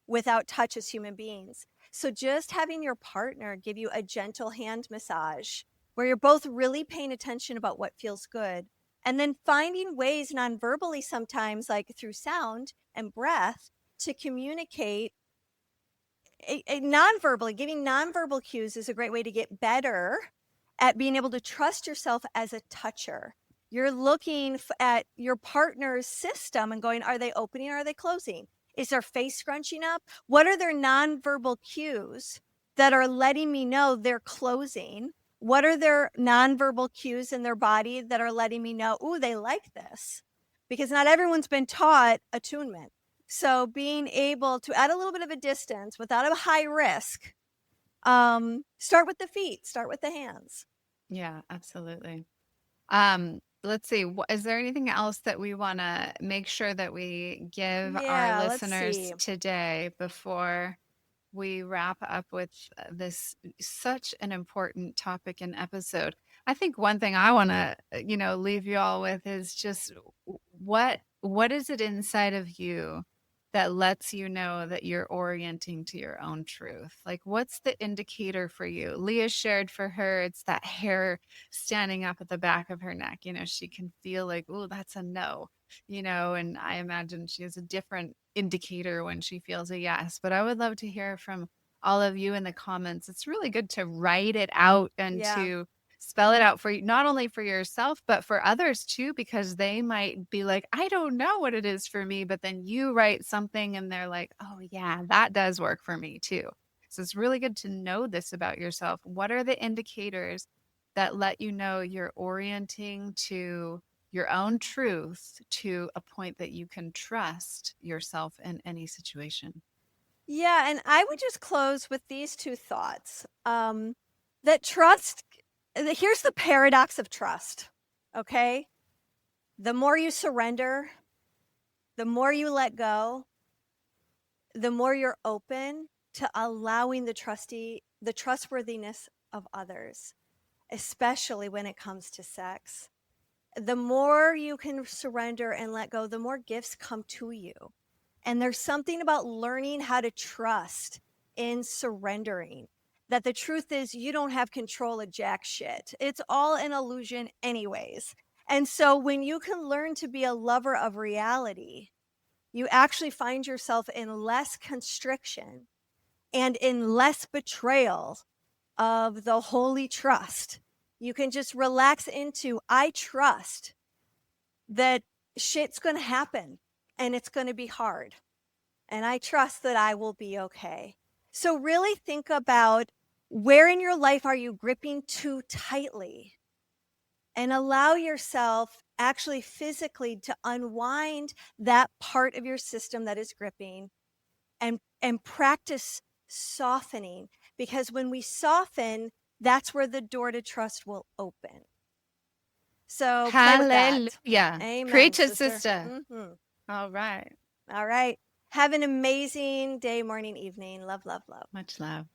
without touch as human beings. So just having your partner give you a gentle hand massage where you're both really paying attention about what feels good, and then finding ways non-verbally, sometimes like through sound and breath, to communicate non-verbally. Giving non-verbal cues is a great way to get better at being able to trust yourself as a toucher. You're looking at your partner's system and going, are they opening or are they closing? Is their face scrunching up? What are their non-verbal cues that are letting me know they're closing? What are their nonverbal cues in their body that are letting me know, ooh, they like this? Because not everyone's been taught attunement. So being able to add a little bit of a distance without a high risk, start with the feet, start with the hands. Yeah, absolutely. Let's see. Is there anything else that we want to make sure that we give our Let's listeners see. today before we wrap up with this such an important topic and episode? I think one thing I want to, leave you all with is just what is it inside of you that lets you know that you're orienting to your own truth? Like, what's the indicator for you? Leah shared for her, it's that hair standing up at the back of her neck. She can feel like, oh, that's a no, and I imagine she has a different indicator when she feels a yes. But I would love to hear from all of you in the comments. It's really good to write it out and to spell it out for you, not only for yourself, but for others too, because they might be like, I don't know what it is for me. But then you write something and they're like, oh yeah, that does work for me too. So it's really good to know this about yourself. What are the indicators that let you know you're orienting to your own truth to a point that you can trust yourself in any situation? Yeah, and I would just close with these two thoughts. That trust, here's the paradox of trust, okay? The more you surrender, the more you let go, the more you're open to allowing the trustworthiness of others, especially when it comes to sex. The more you can surrender and let go, the more gifts come to you. And there's something about learning how to trust in surrendering, that the truth is you don't have control of jack shit. It's all an illusion anyways. And so when you can learn to be a lover of reality, you actually find yourself in less constriction and in less betrayal of the holy trust. You can just relax into, I trust that shit's going to happen and it's going to be hard. And I trust that I will be okay. So really think about where in your life are you gripping too tightly, and allow yourself actually physically to unwind that part of your system that is gripping, and practice softening, because when we soften, that's where the door to trust will open. So play with that. Hallelujah. Amen, Preach it, sister. sister. Mhm. All right. All right. Have an amazing day, morning, evening. Love, love, love. Much love.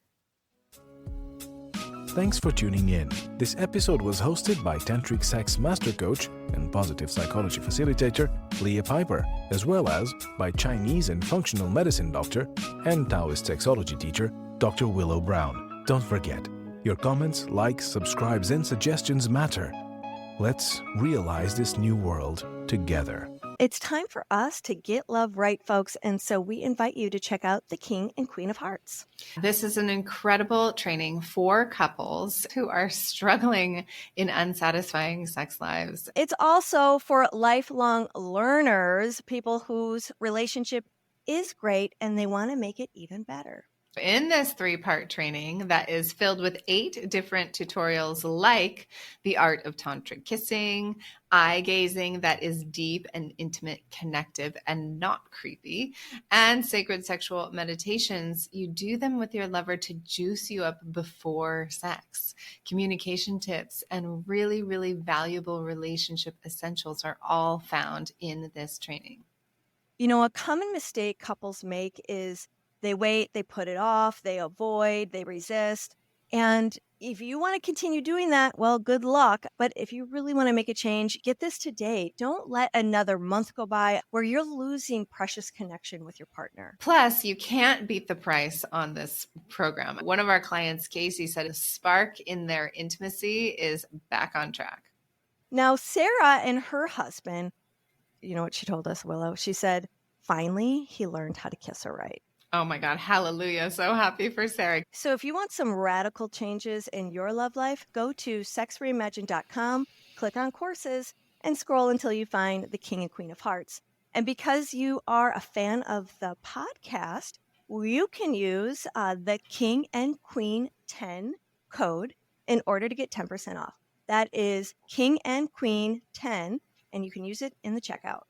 Thanks for tuning in. This episode was hosted by Tantric Sex Master Coach and Positive Psychology Facilitator Leah Piper, as well as by Chinese and Functional Medicine Doctor and Taoist Sexology Teacher Dr. Willow Brown. Don't forget, your comments, likes, subscribes, and suggestions matter. Let's realize this new world together. It's time for us to get love right, folks. And so we invite you to check out the King and Queen of Hearts. This is an incredible training for couples who are struggling in unsatisfying sex lives. It's also for lifelong learners, people whose relationship is great and they want to make it even better. In this 3-part training that is filled with 8 different tutorials, like the art of tantric kissing, eye gazing that is deep and intimate, connective, and not creepy, and sacred sexual meditations, you do them with your lover to juice you up before sex. Communication tips and really, really valuable relationship essentials are all found in this training. You know, a common mistake couples make is they wait, they put it off, they avoid, they resist. And if you want to continue doing that, well, good luck. But if you really want to make a change, get this today. Don't let another month go by where you're losing precious connection with your partner. Plus, you can't beat the price on this program. One of our clients, Casey, said a spark in their intimacy is back on track. Now, Sarah and her husband, you know what she told us, Willow? She said, finally, he learned how to kiss her right. Oh my God, hallelujah. So happy for Sarah. So if you want some radical changes in your love life, go to sexreimagine.com, click on courses, and scroll until you find the King and Queen of Hearts. And because you are a fan of the podcast, you can use the King and Queen 10 code in order to get 10% off. That is King and Queen 10, and you can use it in the checkout.